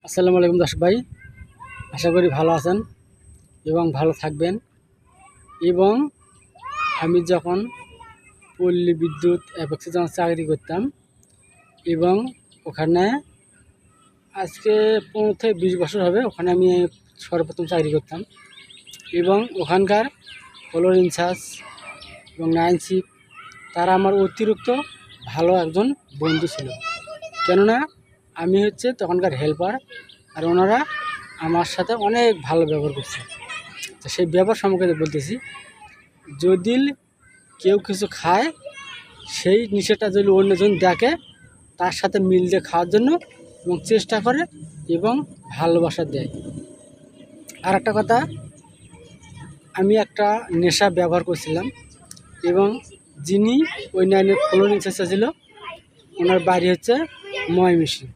আসসালামু আলাইকুম দর্শক ভাই, আশা করি ভালো আছেন এবং ভালো থাকবেন। এবং আমি যখন পল্লী বিদ্যুৎ অ্যাপেক্সে যখন চাকরি করতাম এবং ওখানে আজকে 15 থেকে 20 বছর হবে, ওখানে আমি সর্বপ্রথম চাকরি করতাম এবং ওখানকার ফ্লোর ইনচার্জ এবং নাইন শিপ তারা আমার অতিরিক্ত ভালো একজন বন্ধু ছিল। কেননা আমি তখনকার হেল্পার, আর ওনারা আমার সাথে অনেক ভালো ব্যবহার করছে। তো সেই ব্যবহার সম্পর্কে বলতেছি, যদি কেউ কিছু খায় সেই নিশাটা যদি অন্যজন দেখে তার সাথে মিল দিয়ে খাওয়ার জন্য এবং চেষ্টা করে এবং ভালোবাসা দেয়। আর একটা কথা, আমি একটা নেশা ব্যবহার করছিলাম এবং যিনি ওই নাইনের ফ্লোর ইনচার্জ ছিল ওনার বাড়ি ময়মনসিং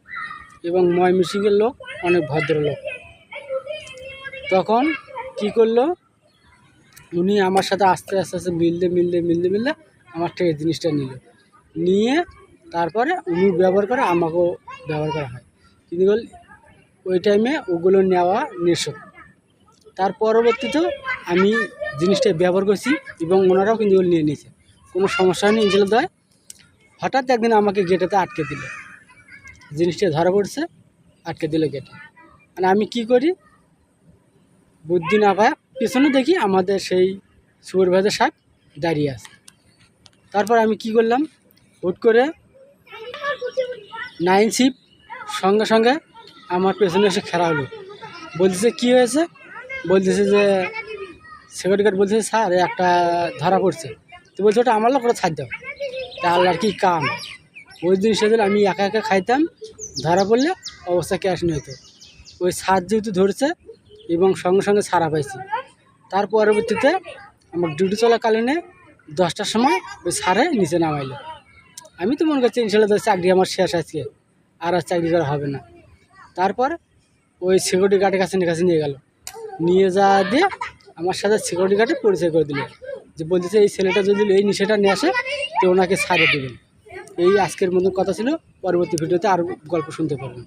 এবং ময়মনসিংয়ের লোক অনেক ভদ্রলোক। তখন কি করলো, উনি আমার সাথে আস্তে আস্তে মিলতে আমার থেকে জিনিসটা নিয়ে তারপরে উনি ব্যবহার করে আমাকেও ব্যবহার করা হয়। কিন্তু ওই টাইমে ওগুলো নেওয়া নিষেধ। তার পরবর্তীতেও আমি জিনিসটা ব্যবহার করছি এবং ওনারাও কিন্তু নিয়ে নিয়েছে, কোনো সমস্যা নেই ইনশাল্লাহ দেয়। হঠাৎ একদিন আমাকে গেটেতে আটকে দিল, জিনিসটা ধরা পড়ছে, আটকে দিল গেটে। মানে আমি কি করি, বুদ্ধি না পায় পেছনে দেখি আমাদের সেই সুপারভাইজার সাহেব দাঁড়িয়ে আছে। তারপর আমি কি করলাম, হুট করে নাইন শিপ সঙ্গে সঙ্গে আমার পেছনে এসে খেলা হলো। বলতেছে কী হয়েছে, বলতেছে যে সিকিউরিটি গার্ড বলতেছে স্যার একটা ধরা পড়ছে। তো বলছে ওটা আমার লোক, ওটা ছাড় দাও। তা আল্লাহর কি কাম, ওই দিন সেদিন আমি একা একা খাইতাম, ধরা পড়লে অবস্থা ক্যাশ নিয়ে হতো। ওই ছাদ যেহেতু ধরছে এবং সঙ্গে সঙ্গে ছাড়া পাইছি। তার পরবর্তীতে আমার ডিউটি চলাকালীনে 10টার সময় ওই ছাড়ে নিচে নামাইলো। আমি তো মনে করছি ইনশাল্লাহ চাকরি আমার শেষ আজকে, আর চাকরি করা হবে না। তারপর ওই সিকিউরিটি গার্ডের কাছে নিয়ে গেল, নিয়ে যাওয়া দিয়ে আমার সাথে সিকিউরিটি গার্ডে পরিচয় করে দিল, যে বলতেছে এই ছেলেটা যদি এই নিশাটা নিয়ে আসে তো ওনাকে ছাড়িয়ে দেবেন। এই আজকের মতো কথা ছিল। পরবর্তী ভিডিওতে আরও গল্প শুনতে পারবেন।